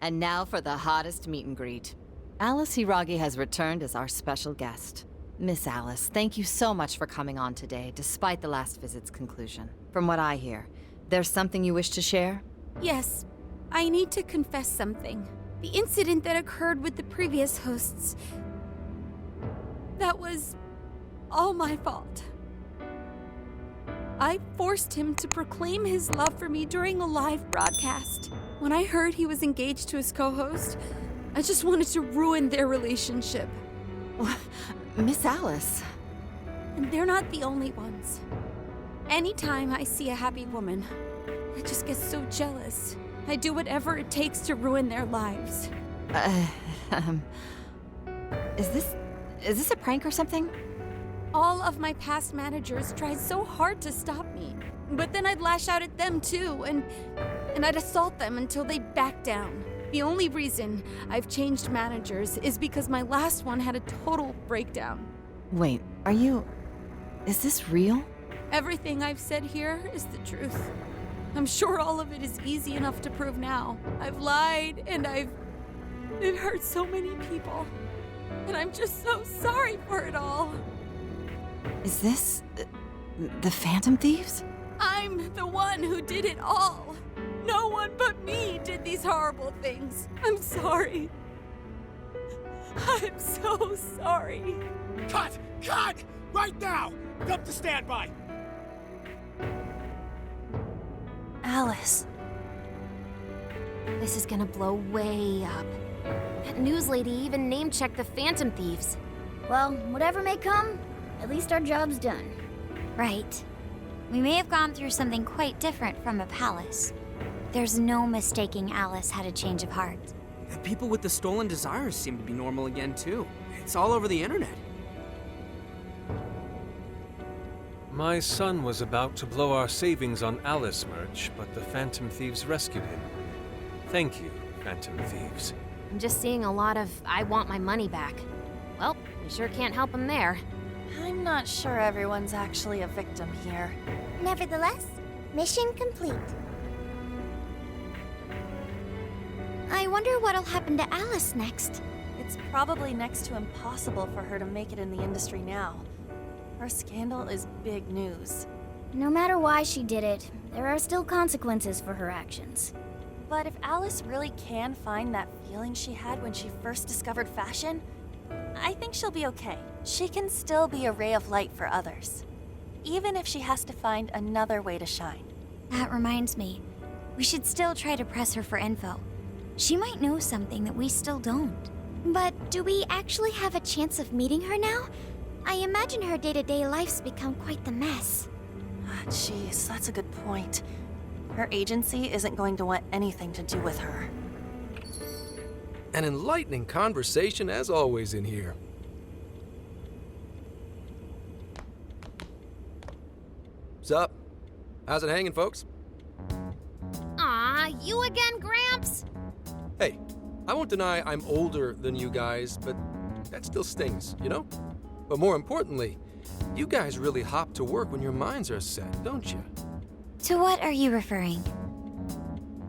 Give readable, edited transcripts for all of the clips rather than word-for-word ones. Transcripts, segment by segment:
And now for the hottest meet and greet. Alice Hiragi has returned as our special guest. Miss Alice, thank you so much for coming on today, despite the last visit's conclusion. From what I hear, there's something you wish to share? Yes, I need to confess something. The incident that occurred with the previous hosts, that was all my fault. I forced him to proclaim his love for me during a live broadcast. When I heard he was engaged to his co-host, I just wanted to ruin their relationship. Miss Alice. And they're not the only ones. Anytime I see a happy woman, I just get so jealous. I do whatever it takes to ruin their lives. Is this a prank or something? All of my past managers tried so hard to stop me. But then I'd lash out at them too, and I'd assault them until they'd back down. The only reason I've changed managers is because my last one had a total breakdown. Wait, is this real? Everything I've said here is the truth. I'm sure all of it is easy enough to prove now. I've lied, and it hurt so many people. And I'm just so sorry for it all. Is this the Phantom Thieves? I'm the one who did it all. No one but me did these horrible things. I'm sorry. I'm so sorry. Cut! Cut! Right now! Dump to standby! Alice. This is gonna blow way up. That news lady even name-checked the Phantom Thieves. Well, whatever may come, at least our job's done. Right. We may have gone through something quite different from a palace. There's no mistaking Alice had a change of heart. The people with the stolen desires seem to be normal again, too. It's all over the internet. My son was about to blow our savings on Alice merch, but the Phantom Thieves rescued him. Thank you, Phantom Thieves. I'm just seeing a lot of I want my money back. Well, we sure can't help him there. I'm not sure everyone's actually a victim here. Nevertheless, mission complete. I wonder what'll happen to Alice next. It's probably next to impossible for her to make it in the industry now. Her scandal is big news. No matter why she did it, there are still consequences for her actions. But if Alice really can find that feeling she had when she first discovered fashion, I think she'll be okay. She can still be a ray of light for others, even if she has to find another way to shine. That reminds me, we should still try to press her for info. She might know something that we still don't. But do we actually have a chance of meeting her now? I imagine her day-to-day life's become quite the mess. Jeez, that's a good point. Her agency isn't going to want anything to do with her. An enlightening conversation as always in here. Sup? How's it hanging, folks? Aw, you again, Gramps? Hey, I won't deny I'm older than you guys, but that still stings, you know? But more importantly, you guys really hop to work when your minds are set, don't you? To what are you referring?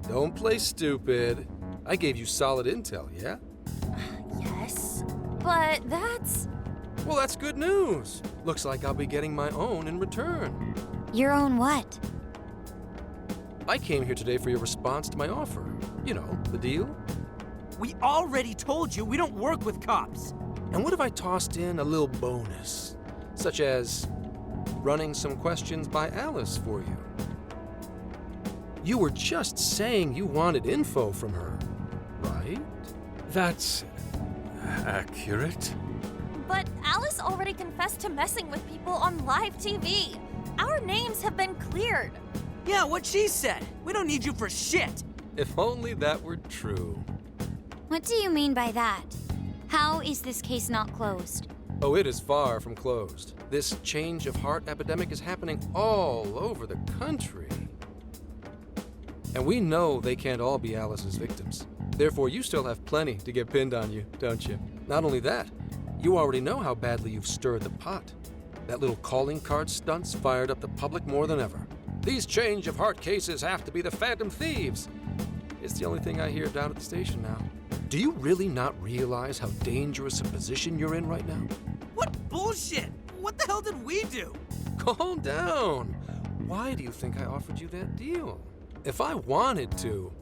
Don't play stupid. I gave you solid intel, yeah? Yes, but that's... Well, that's good news. Looks like I'll be getting my own in return. Your own what? I came here today for your response to my offer. You know, the deal. We already told you we don't work with cops. And what if I tossed in a little bonus, such as running some questions by Alice for you? You were just saying you wanted info from her, right? That's accurate. But Alice already confessed to messing with people on live TV. Our names have been cleared. Yeah, what she said. We don't need you for shit. If only that were true. What do you mean by that? How is this case not closed? Oh, it is far from closed. This change of heart epidemic is happening all over the country. And we know they can't all be Alice's victims. Therefore, you still have plenty to get pinned on you, don't you? Not only that, you already know how badly you've stirred the pot. That little calling card stunt's fired up the public more than ever. These change of heart cases have to be the Phantom Thieves. It's the only thing I hear down at the station now. Do you really not realize how dangerous a position you're in right now? What bullshit? What the hell did we do? Calm down. Why do you think I offered you that deal? If I wanted to,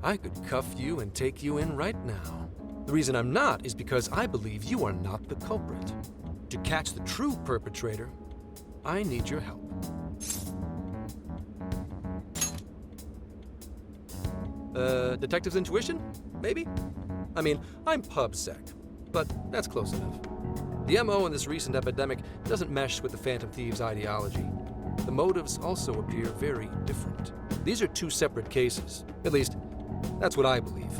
I could cuff you and take you in right now. The reason I'm not is because I believe you are not the culprit. To catch the true perpetrator, I need your help. Detective's intuition? Maybe? I mean, I'm PubSec, but that's close enough. The MO in this recent epidemic doesn't mesh with the Phantom Thieves' ideology. The motives also appear very different. These are two separate cases. At least, that's what I believe.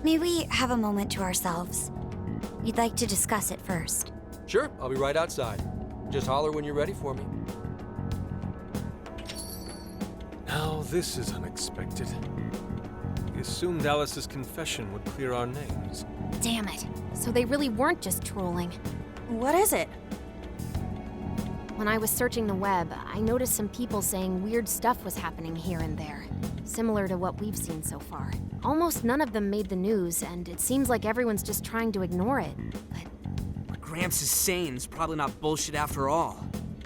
May we have a moment to ourselves? We'd like to discuss it first. Sure, I'll be right outside. Just holler when you're ready for me. Now this is unexpected. We assumed Alice's confession would clear our names. Damn it. So they really weren't just trolling. What is it? When I was searching the web, I noticed some people saying weird stuff was happening here and there, similar to what we've seen so far. Almost none of them made the news, and it seems like everyone's just trying to ignore it. But What Gramps is saying is probably not bullshit after all.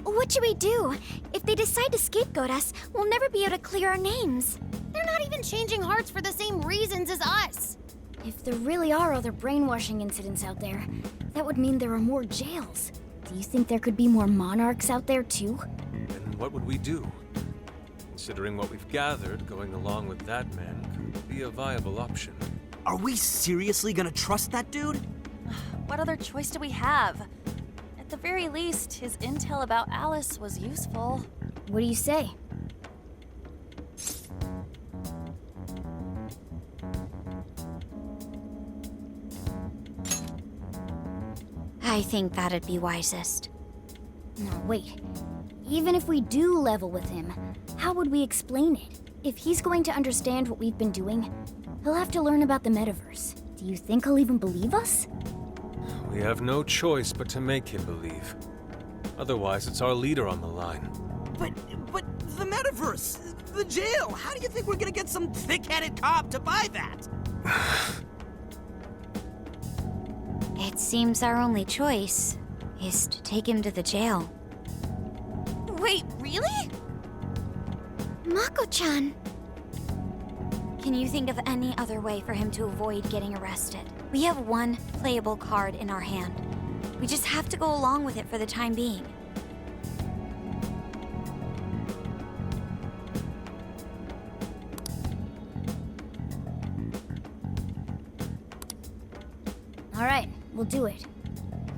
What should we do? If they decide to scapegoat us, we'll never be able to clear our names. they're not even changing hearts for the same reasons as us. If there really are other brainwashing incidents out there, that would mean there are more jails. Do you think there could be more monarchs out there too? Then what would we do? Considering what we've gathered, going along with that man could be a viable option. Are we seriously gonna trust that dude? What other choice do we have? At the very least, his intel about Alice was useful. What do you say? I think that'd be wisest. No, wait. Even if we do level with him, how would we explain it? If he's going to understand what we've been doing, he'll have to learn about the metaverse. Do you think he'll even believe us? We have no choice but to make him believe. Otherwise, it's our leader on the line. But the metaverse, the jail, how do you think we're gonna get some thick-headed cop to buy that? It seems our only choice is to take him to the jail. Wait, really? Mako-chan! Can you think of any other way for him to avoid getting arrested? We have one playable card in our hand. We just have to go along with it for the time being. All right, we'll do it.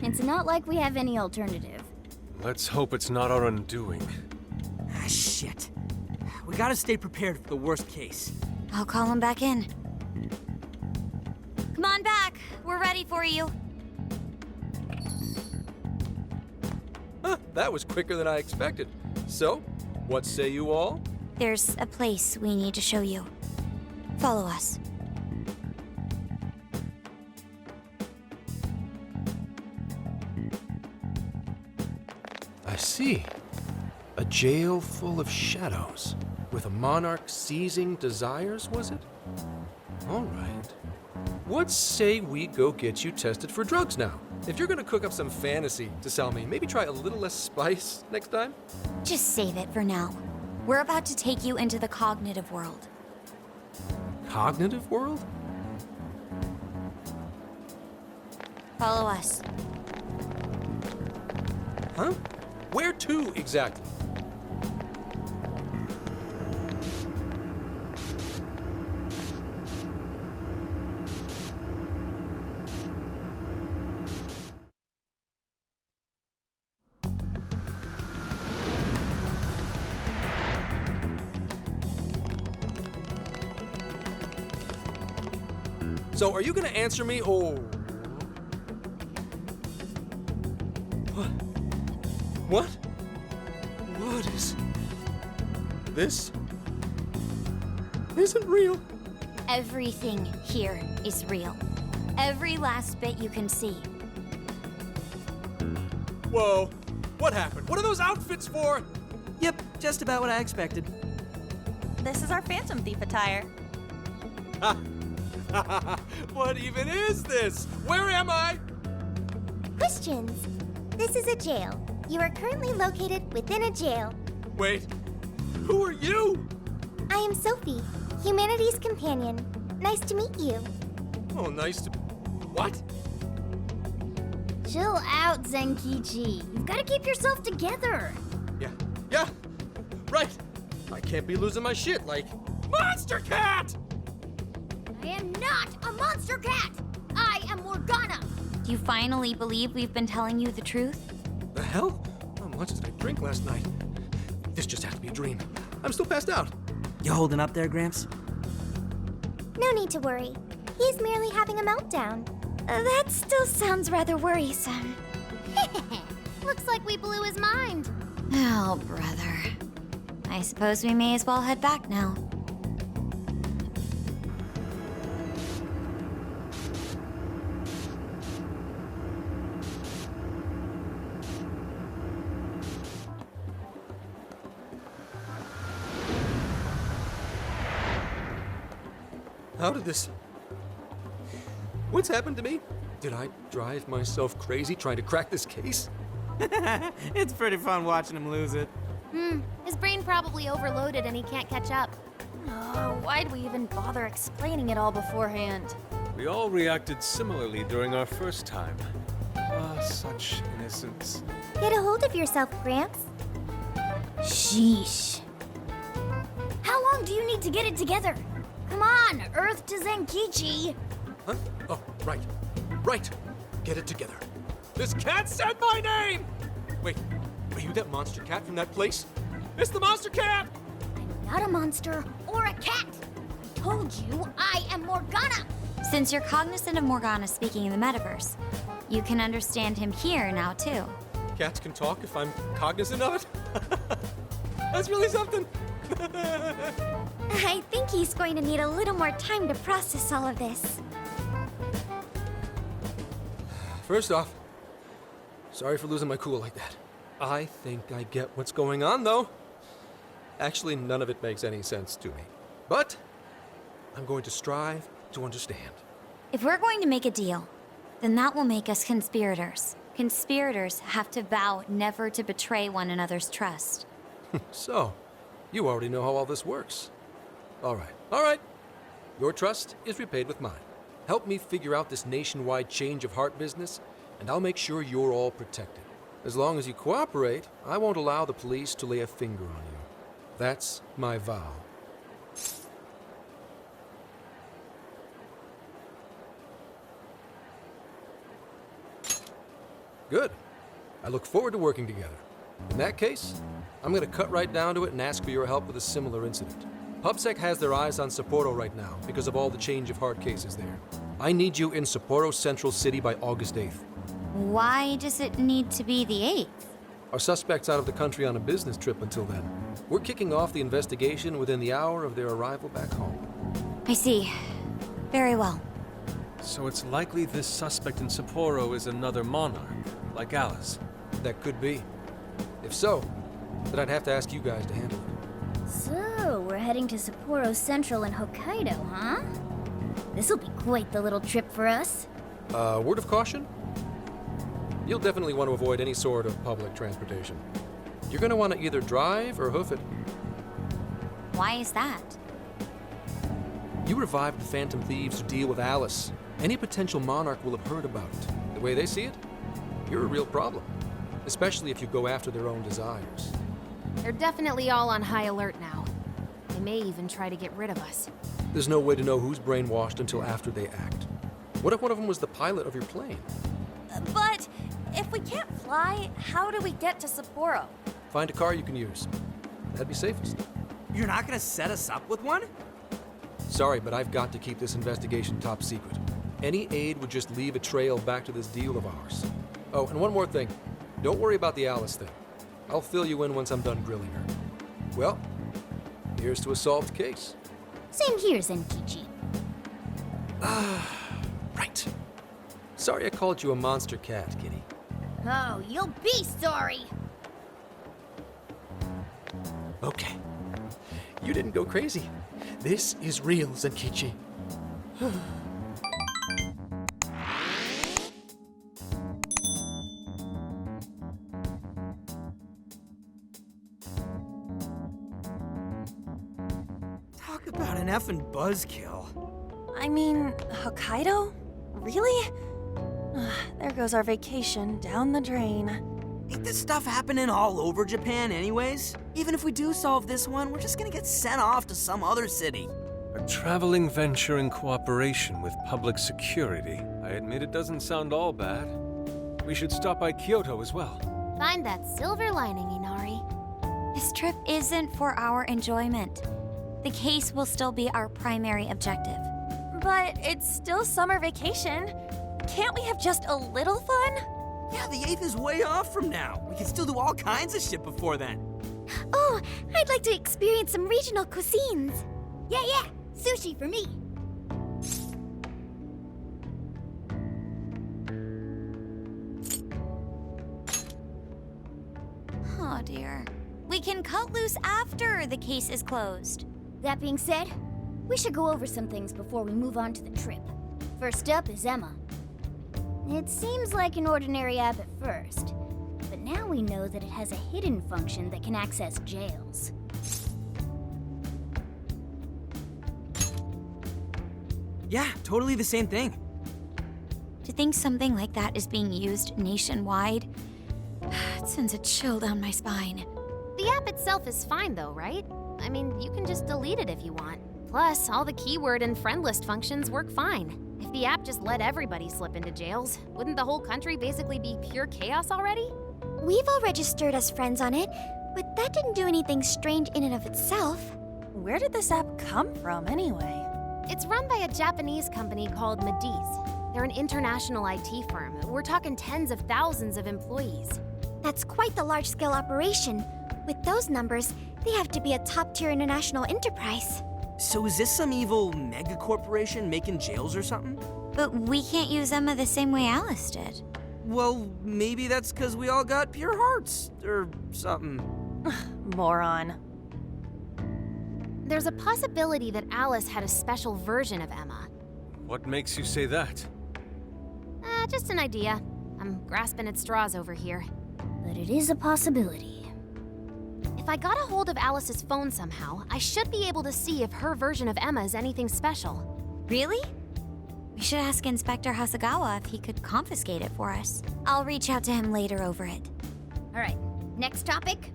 It's not like we have any alternative. Let's hope it's not our undoing. Ah, shit. We gotta stay prepared for the worst case. I'll call him back in. Come on back. We're ready for you. That was quicker than I expected. So, what say you all? There's a place we need to show you. Follow us. I see. A jail full of shadows. With a monarch seizing desires, was it? All right. What say we go get you tested for drugs now? If you're gonna cook up some fantasy to sell me, maybe try a little less spice next time? Just save it for now. We're about to take you into the cognitive world. Cognitive world? Follow us. Huh? Where to exactly? So, are you gonna answer me, or... What? What? What is... This? Isn't real. Everything here is real. Every last bit you can see. Whoa. What happened? What are those outfits for? Yep, just about what I expected. This is our Phantom Thief attire. What even is this? Where am I? Questions. This is a jail. You are currently located within a jail. Wait, who are you? I am Sophie, humanity's companion. Nice to meet you. Oh, nice to... What? Chill out, Zenkichi. You've got to keep yourself together. Yeah, right. I can't be losing my shit like... Monster Cat! I am not a monster cat. I am Morgana. Do you finally believe we've been telling you the truth? The hell? How much did I drink last night? This just has to be a dream. I'm still passed out. You holding up there, Gramps? No need to worry. He is merely having a meltdown. That still sounds rather worrisome. Looks like we blew his mind. Oh, brother. I suppose we may as well head back now. How did this... What's happened to me? Did I drive myself crazy trying to crack this case? It's pretty fun watching him lose it. His brain probably overloaded and he can't catch up. Oh, why'd we even bother explaining it all beforehand? We all reacted similarly during our first time. Ah, such innocence. Get a hold of yourself, Gramps. Sheesh. How long do you need to get it together? Come on, Earth to Zenkichi. Huh? Oh, right. Right. Get it together. This cat said my name! Wait, are you that monster cat from that place? It's the monster cat! I'm not a monster or a cat. I told you I am Morgana. Since you're cognizant of Morgana speaking in the metaverse, you can understand him here now, too. Cats can talk if I'm cognizant of it? That's really something. I think he's going to need a little more time to process all of this. First off, sorry for losing my cool like that. I think I get what's going on, though. Actually, none of it makes any sense to me. But I'm going to strive to understand. If we're going to make a deal, then that will make us conspirators. Conspirators have to vow never to betray one another's trust. So, you already know how all this works. All right. Your trust is repaid with mine. Help me figure out this nationwide change of heart business, and I'll make sure you're all protected. As long as you cooperate, I won't allow the police to lay a finger on you. That's my vow. Good. I look forward to working together. In that case, I'm going to cut right down to it and ask for your help with a similar incident. PubSec has their eyes on Sapporo right now because of all the change of heart cases there. I need you in Sapporo Central City by August 8th. Why does it need to be the 8th? Our suspect's out of the country on a business trip until then. We're kicking off the investigation within the hour of their arrival back home. I see. Very well. So it's likely this suspect in Sapporo is another monarch, like Alice. That could be. If so, then I'd have to ask you guys to handle it. So, we're heading to Sapporo Central in Hokkaido, huh? This'll be quite the little trip for us. Word of caution? You'll definitely want to avoid any sort of public transportation. You're going to want to either drive or hoof it. Why is that? You revived the Phantom Thieves to deal with Alice. Any potential monarch will have heard about it. The way they see it, you're a real problem. Especially if you go after their own desires. They're definitely all on high alert now. They may even try to get rid of us. There's no way to know who's brainwashed until after they act. What if one of them was the pilot of your plane? But if we can't fly, how do we get to Sapporo? Find a car you can use. That'd be safest. You're not gonna set us up with one? Sorry, but I've got to keep this investigation top secret. Any aid would just leave a trail back to this deal of ours. Oh, and one more thing. Don't worry about the Alice thing. I'll fill you in once I'm done grilling her. Well, here's to a solved case. Same here, Zenkichi. Right. Sorry I called you a monster cat, kitty. Oh, you'll be sorry. Okay. You didn't go crazy. This is real, Zenkichi. Talk about an effing buzzkill. I mean, Hokkaido? Really? There goes our vacation down the drain. Ain't this stuff happening all over Japan anyways? Even if we do solve this one, we're just gonna get sent off to some other city. A traveling venture in cooperation with public security. I admit it doesn't sound all bad. We should stop by Kyoto as well. Find that silver lining, Inari. This trip isn't for our enjoyment. The case will still be our primary objective. But it's still summer vacation. Can't we have just a little fun? Yeah, the 8th is way off from now. We can still do all kinds of shit before then. Oh, I'd like to experience some regional cuisines. Yeah, sushi for me. Oh dear. We can cut loose after the case is closed. That being said, we should go over some things before we move on to the trip. First up is Emma. It seems like an ordinary app at first, but now we know that it has a hidden function that can access jails. Yeah, totally the same thing. To think something like that is being used nationwide, it sends a chill down my spine. The app itself is fine though, right? I mean, you can just delete it if you want. Plus, all the keyword and friend list functions work fine. If the app just let everybody slip into jails, wouldn't the whole country basically be pure chaos already? We've all registered as friends on it, but that didn't do anything strange in and of itself. Where did this app come from anyway? It's run by a Japanese company called Mediz. They're an international IT firm. We're talking tens of thousands of employees. That's quite the large-scale operation. With those numbers, they have to be a top-tier international enterprise. So is this some evil mega corporation making jails or something? But we can't use Emma the same way Alice did. Well, maybe that's because we all got pure hearts, or something. Moron. There's a possibility that Alice had a special version of Emma. What makes you say that? Just an idea. I'm grasping at straws over here. But it is a possibility. If I got a hold of Alice's phone somehow, I should be able to see if her version of Emma is anything special. Really? We should ask Inspector Hasagawa if he could confiscate it for us. I'll reach out to him later over it. All right, next topic,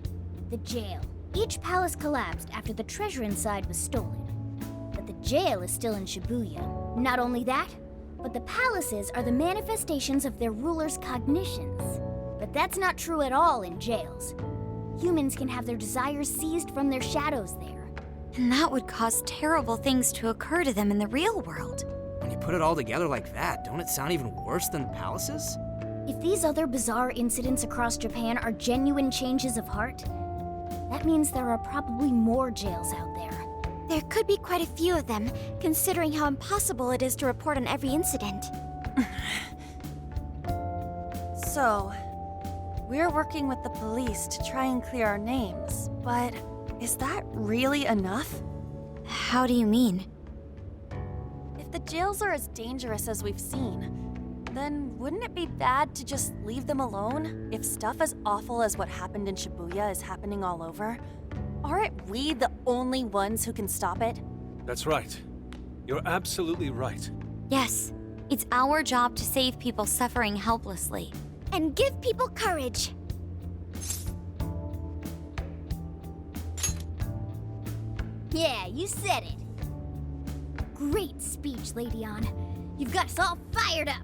the jail. Each palace collapsed after the treasure inside was stolen. But the jail is still in Shibuya. Not only that, but the palaces are the manifestations of their rulers' cognitions. But that's not true at all in jails. Humans can have their desires seized from their shadows there. And that would cause terrible things to occur to them in the real world. When you put it all together like that, don't it sound even worse than the palaces? If these other bizarre incidents across Japan are genuine changes of heart, that means there are probably more jails out there. There could be quite a few of them, considering how impossible it is to report on every incident. So, we're working with the police to try and clear our names, but is that really enough? How do you mean? If the jails are as dangerous as we've seen, then wouldn't it be bad to just leave them alone if stuff as awful as what happened in Shibuya is happening all over? Aren't we the only ones who can stop it? That's right. You're absolutely right. Yes, it's our job to save people suffering helplessly. And give people courage. Yeah, you said it. Great speech, Lady Ann. You've got us all fired up.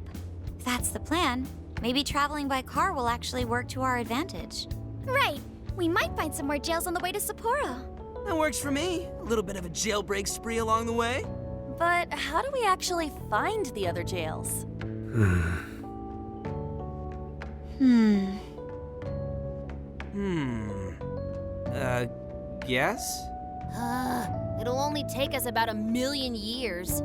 If that's the plan, maybe traveling by car will actually work to our advantage. Right. We might find some more jails on the way to Sapporo. That works for me. A little bit of a jailbreak spree along the way. But how do we actually find the other jails? Guess? It'll only take us about 1,000,000 years.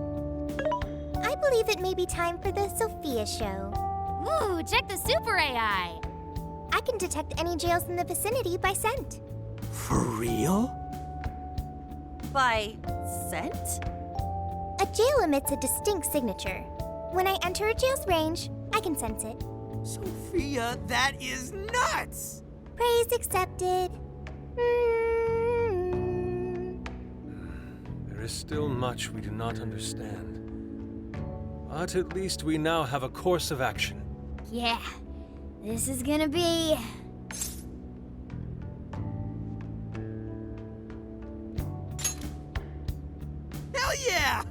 I believe it may be time for the Sophia show. Ooh, check the super AI! I can detect any jails in the vicinity by scent. For real? By scent? A jail emits a distinct signature. When I enter a jail's range, I can sense it. Sophia, that is nuts! Praise accepted. There is still much we do not understand. But at least we now have a course of action. Yeah, this is gonna be... Hell yeah!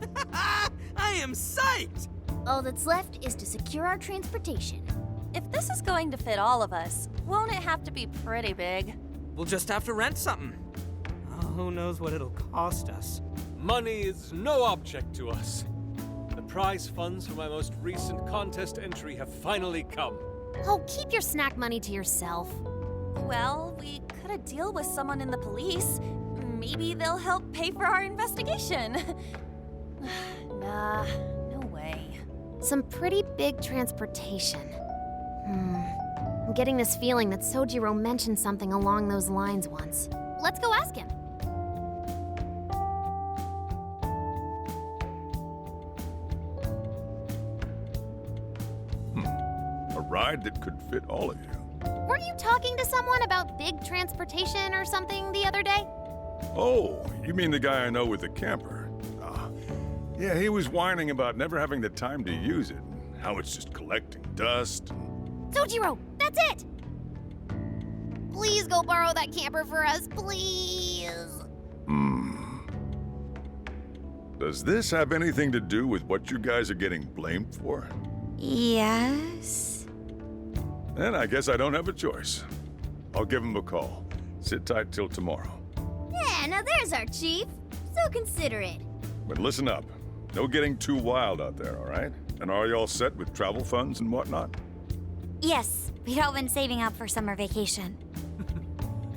I am psyched! All that's left is to secure our transportation. If this is going to fit all of us, won't it have to be pretty big? We'll just have to rent something. Oh, who knows what it'll cost us. Money is no object to us. The prize funds for my most recent contest entry have finally come. Oh, keep your snack money to yourself. Well, we could a deal with someone in the police. Maybe they'll help pay for our investigation. Nah, no way. Some pretty big transportation. I'm getting this feeling that Sojiro mentioned something along those lines once. Let's go ask him. A ride that could fit all of you. Weren't you talking to someone about big transportation or something the other day? Oh, you mean the guy I know with the camper? Yeah, he was whining about never having the time to use it, how it's just collecting dust. Sojiro, that's it! Please go borrow that camper for us, please. Does this have anything to do with what you guys are getting blamed for? Yes. Then I guess I don't have a choice. I'll give him a call. Sit tight till tomorrow. Yeah, now there's our chief. So considerate. But listen up. No getting too wild out there, all right? And are y'all set with travel funds and whatnot? Yes, we've all been saving up for summer vacation.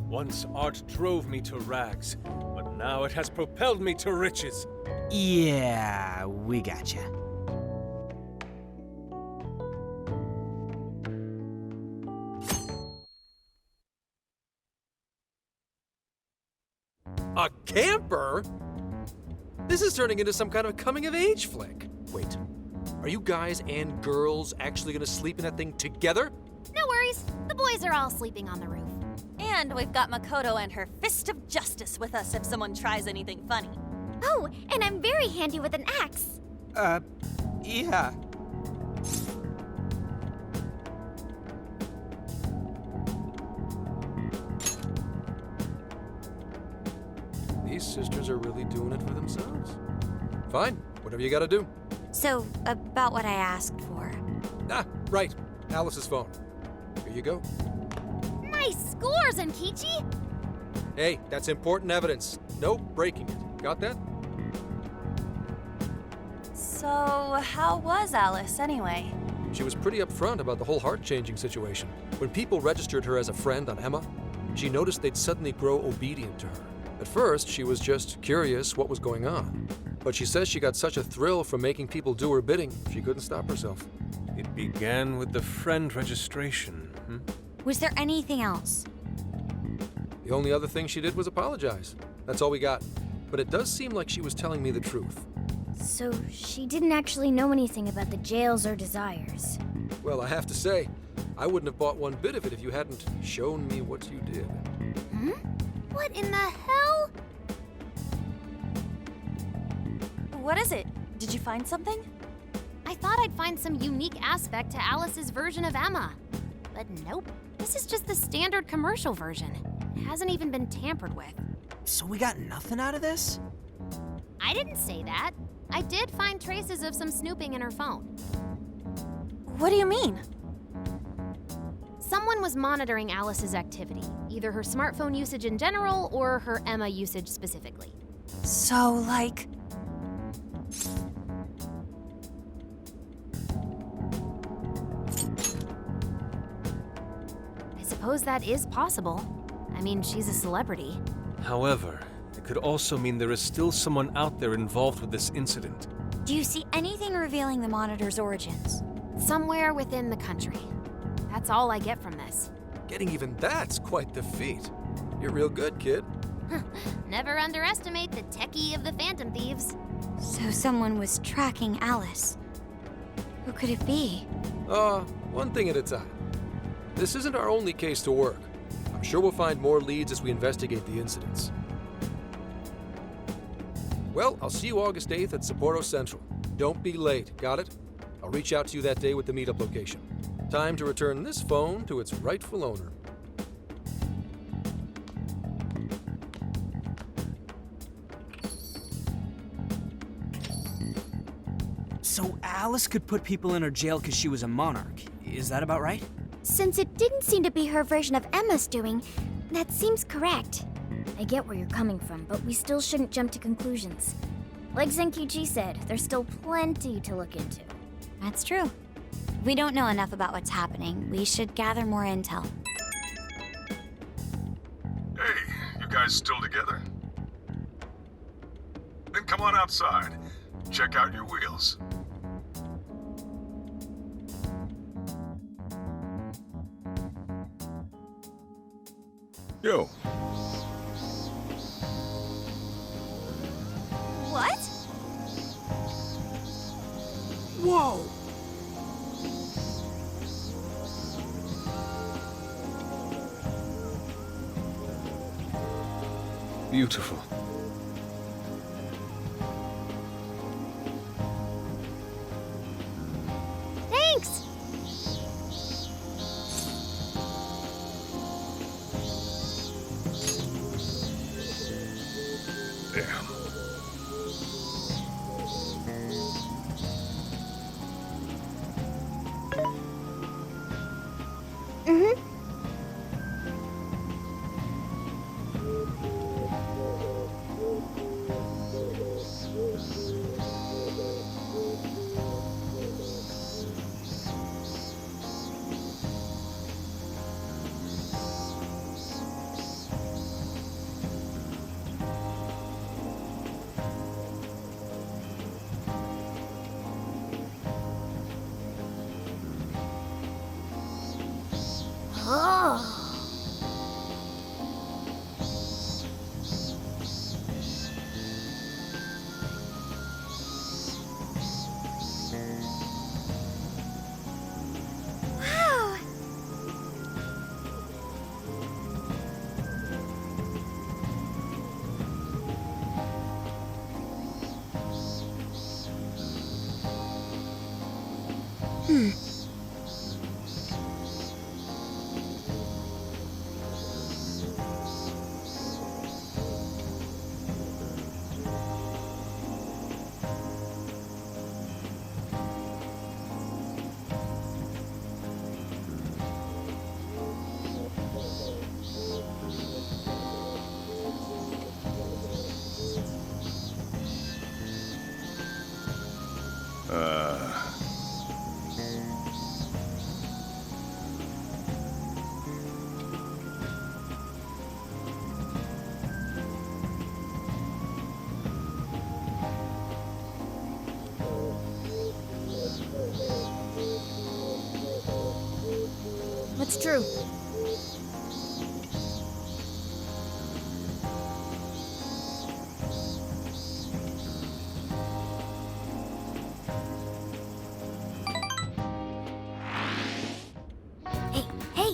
Once art drove me to rags, but now it has propelled me to riches. Yeah, we gotcha. A camper? This is turning into some kind of coming-of-age flick. Wait, are you guys and girls actually gonna sleep in that thing together? No worries. The boys are all sleeping on the roof. And we've got Makoto and her fist of justice with us if someone tries anything funny. Oh, and I'm very handy with an axe. Yeah. These sisters are really doing it for themselves. Fine, whatever you gotta do. So, about what I asked for. Ah, right. Alice's phone. Here you go. Nice scores, Enkichi! Hey, that's important evidence. No breaking it. Got that? So, how was Alice anyway? She was pretty upfront about the whole heart-changing situation. When people registered her as a friend on Emma, she noticed they'd suddenly grow obedient to her. At first, she was just curious what was going on. But she says she got such a thrill from making people do her bidding, she couldn't stop herself. It began with the friend registration. Was there anything else? The only other thing she did was apologize. That's all we got. But it does seem like she was telling me the truth. So she didn't actually know anything about the jails or desires. Well, I have to say, I wouldn't have bought one bit of it if you hadn't shown me what you did. What in the hell? What is it? Did you find something? I thought I'd find some unique aspect to Alice's version of Emma. But nope. This is just the standard commercial version. It hasn't even been tampered with. So we got nothing out of this? I didn't say that. I did find traces of some snooping in her phone. What do you mean? Someone was monitoring Alice's activity, either her smartphone usage in general or her Emma usage specifically. So, like... I suppose that is possible. I mean, she's a celebrity. However, it could also mean there is still someone out there involved with this incident. Do you see anything revealing the monitor's origins? Somewhere within the country. That's all I get from this. Getting even that's quite the feat. You're real good, kid. Never underestimate the techie of the Phantom Thieves. So someone was tracking Alice. Who could it be? One thing at a time. This isn't our only case to work. I'm sure we'll find more leads as we investigate the incidents. Well, I'll see you August 8th at Sapporo Central. Don't be late, got it? I'll reach out to you that day with the meetup location. Time to return this phone to its rightful owner. So Alice could put people in her jail because she was a monarch. Is that about right? Since it didn't seem to be her version of Emma's doing, that seems correct. I get where you're coming from, but we still shouldn't jump to conclusions. Like Zenkichi said, there's still plenty to look into. That's true. We don't know enough about what's happening. We should gather more intel. Hey, you guys still together? Then come on outside. Check out your wheels. Yo. What? Whoa! Beautiful. Thanks! Damn. Wow! What's true? Hey, hey!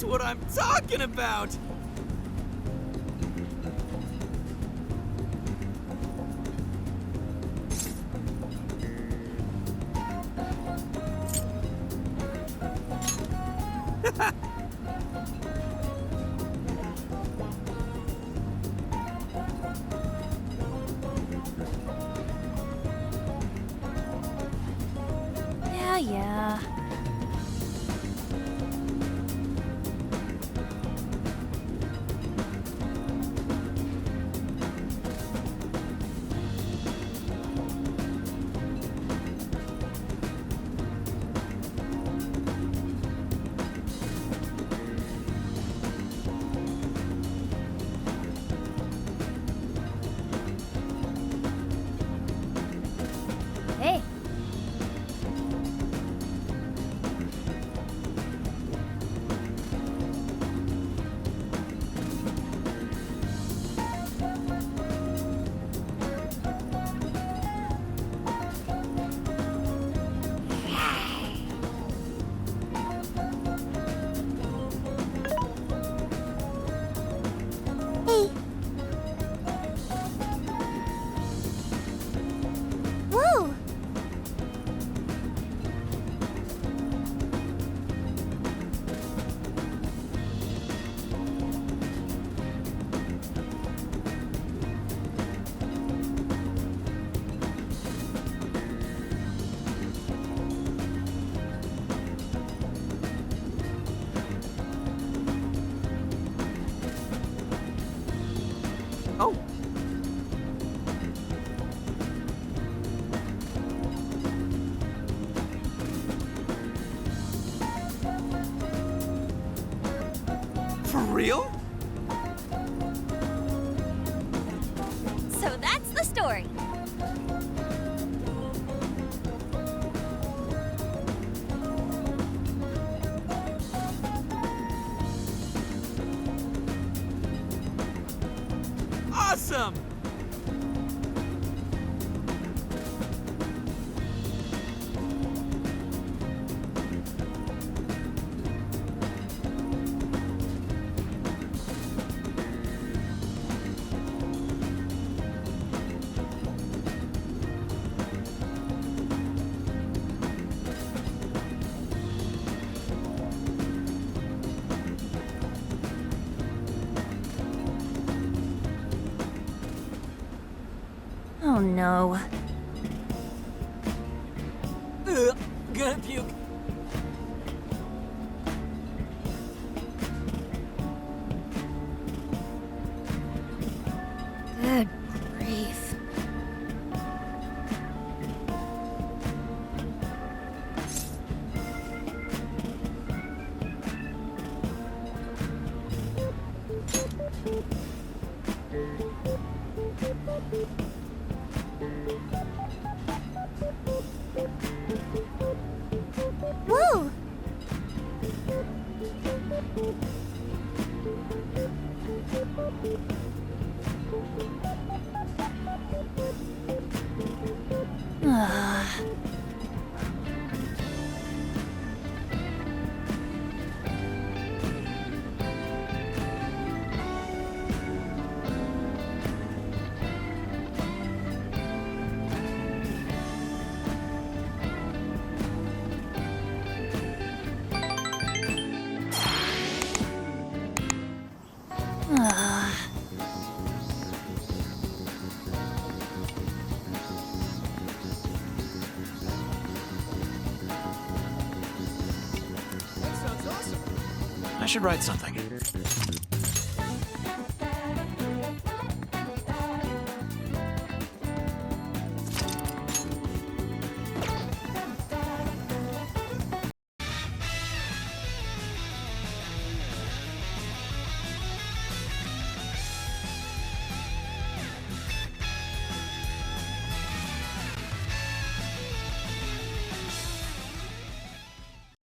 That's what I'm talking about! Yeah. Hey, Hey. Whoa! Oh, for real? So that's the story. Awesome! Oh no. Gonna puke. Good grief. Whoa! I should write something.